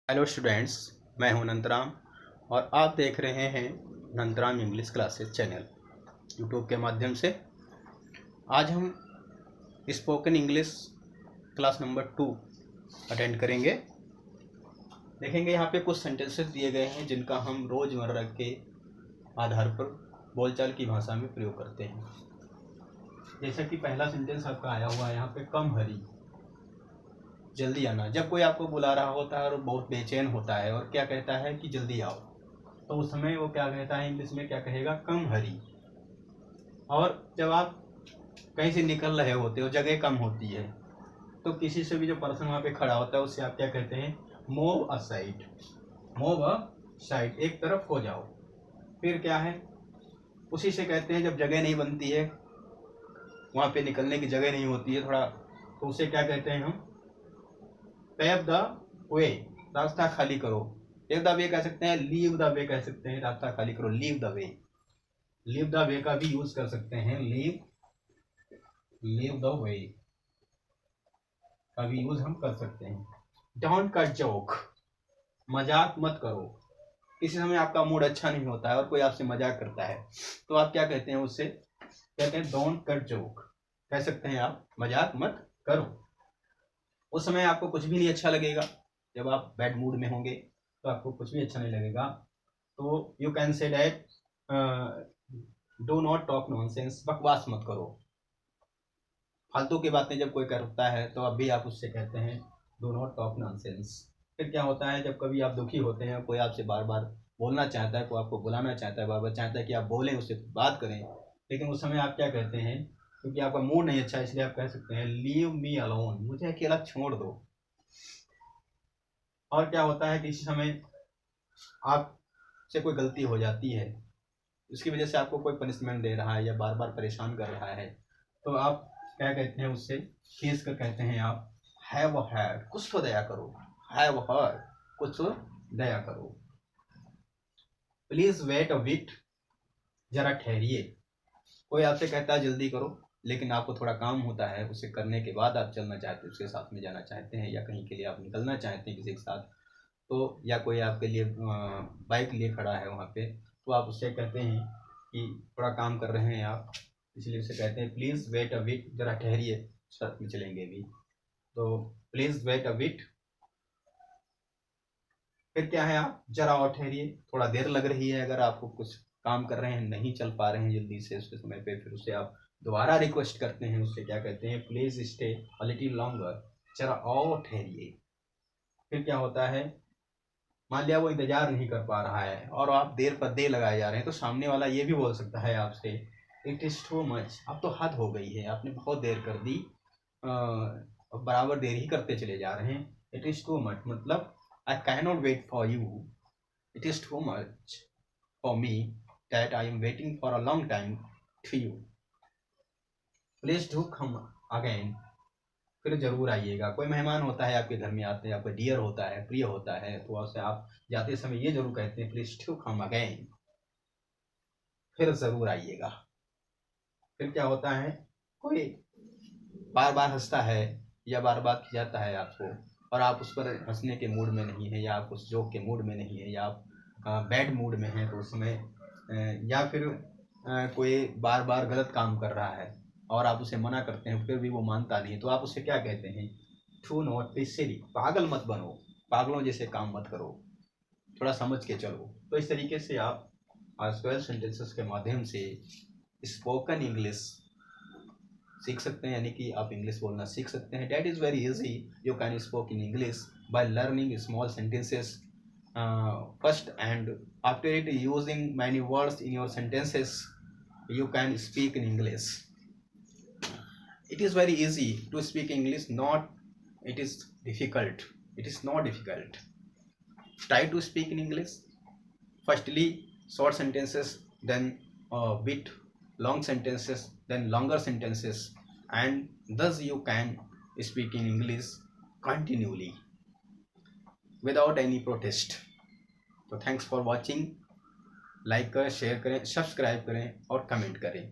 Hello students, मैं हूं नंदराम और आप देख रहे हैं Nandram English classes channel YouTube के माध्यम से। आज हम spoken English class number 2 attend करेंगे। देखेंगे यहाँ पे कुछ सेंटेंसेस दिए गए हैं जिनका हम रोज़मर्रा के आधार पर बोलचाल की भाषा में प्रयोग करते हैं। जैसा कि पहला सेंटेंस आपका आया हुआ है यहाँ पे, कम हरी, जल्दी आना। जब कोई आपको बुला रहा होता है और बहुत बेचैन होता है और क्या कहता है कि जल्दी आओ, तो उस समय वो क्या कहता है, इंग्लिश में क्या कहेगा, कम हरी। और जब आप कहीं से निकल रहे होते हो, जगह कम होती है, तो किसी से भी जो पर्सन वहाँ पे खड़ा होता है उससे आप क्या कहते हैं, मूव असाइड। मूव असाइड, एक तरफ हो जाओ। फिर क्या है, उसी से कहते हैं जब जगह नहीं बनती है, वहाँ पे निकलने की जगह नहीं होती है थोड़ा, तो उसे क्या कहते हैं हम, पेव द वे, रास्ता खाली करो। पेव द वे कह सकते हैं, लीव द वे कह सकते हैं, रास्ता खाली करो, leave the way. Leave the way का भी यूज कर सकते हैं, लीव द वे का भी यूज हम कर सकते हैं। डोंट कट जोक, मजाक मत करो। किसी समय आपका मूड अच्छा नहीं होता है और कोई आपसे मजाक करता है, तो आप क्या कहते हैं, उससे कहते हैं डोंट कट जोक, कह सकते हैं आप मजाक मत करो। उस समय आपको कुछ भी नहीं अच्छा लगेगा, जब आप बैड मूड में होंगे तो आपको कुछ भी अच्छा नहीं लगेगा, तो you can say that do not talk nonsense, बकवास मत करो। फालतू की बातें जब कोई करता है तो अब भी आप उससे कहते हैं डू नॉट टॉक नॉनसेंस। फिर क्या होता है, जब कभी आप दुखी होते हैं, कोई आपसे बार बार बोलना चाहता है, कोई आपको बुलाना चाहता है, बार बार चाहता है कि आप बोलें, उससे बात करें, लेकिन उस समय आप क्या कहते हैं, क्योंकि आपका मूड नहीं अच्छा है इसलिए आप कह सकते हैं लीव मी अलोन, मुझे अकेला छोड़ दो। और क्या होता है कि इसी समय आपसे कोई गलती हो जाती है, उसकी वजह से आपको कोई पनिशमेंट दे रहा है या बार बार परेशान कर रहा है, तो आप क्या कहते हैं, उससे खींच कर कहते हैं आप हैव हर्ड, कुछ तो दया करो, हैव हर्ड, कुछ तो दया करो। प्लीज वेट अ बिट, जरा ठहरिए। कोई आपसे कहता है जल्दी करो, लेकिन आपको थोड़ा काम होता है, उसे करने के बाद आप चलना चाहते हैं, उसके साथ में जाना चाहते हैं, या कहीं के लिए आप निकलना चाहते हैं किसी के साथ, तो या कोई आपके लिए बाइक लिए खड़ा है वहाँ पे, तो आप उससे कहते हैं कि थोड़ा काम कर रहे हैं आप, इसलिए उसे कहते हैं प्लीज़ वेट अ बिट, जरा ठहरिए, साथ में चलेंगे भी, तो प्लीज़ वेट अ बिट। फिर क्या है, आप जरा और ठहरिए, थोड़ा देर लग रही है, अगर आपको कुछ काम कर रहे हैं, नहीं चल पा रहे हैं जल्दी से उसके समय पे, फिर उसे आप दोबारा रिक्वेस्ट करते हैं, उससे क्या कहते हैं, please stay a little longer, जरा और ठहरिए। फिर क्या होता है, मान लिया वो इंतजार नहीं कर पा रहा है और आप देर पर देर लगाए जा रहे हैं, तो सामने वाला ये भी बोल सकता है आपसे, इट इज़ टू मच, अब तो हद हो गई है, आपने बहुत देर कर दी, बराबर देर ही करते चले जा रहे हैं। इट इज़ टू मच मतलब I can not wait for you, it is too much for me that I am waiting for a long time to you, please do come again, फिर जरूर आइएगा। कोई मेहमान होता है आपके घर में, आते हैं, आपका डियर होता है, प्रिय होता है, तो उससे आप जाते समय ये जरूर कहते हैं प्लीज टू कम अगेन, फिर जरूर आइएगा। फिर क्या होता है, कोई बार बार हंसता है या बार बार खिजाता है आपको, और आप उस पर हंसने के मूड में नहीं है, या आप उस जोक के मूड में नहीं है, या आप बैड मूड में हैं, तो उसमें या फिर कोई बार बार गलत काम कर रहा है और आप उसे मना करते हैं, फिर भी वो मानता नहीं, तो आप उसे क्या कहते हैं, टू नॉट बी सिली, पागल मत बनो, पागलों जैसे काम मत करो, थोड़ा समझ के चलो। तो इस तरीके से आप आज 12 सेंटेंसेस के माध्यम से स्पोकन इंग्लिश सीख सकते हैं, यानी कि आप इंग्लिश बोलना सीख सकते हैं। That is very easy, you can spoke in English by learning small sentences first, and after it using many words in your sentences, you can speak in English. It is very easy to speak English, not it is difficult, it is not difficult. Try to speak in English, firstly short sentences, then bit long sentences, then longer sentences, and thus you can speak in English continually without any protest. तो thanks for watching, like करें, share करें, subscribe करें और comment करें।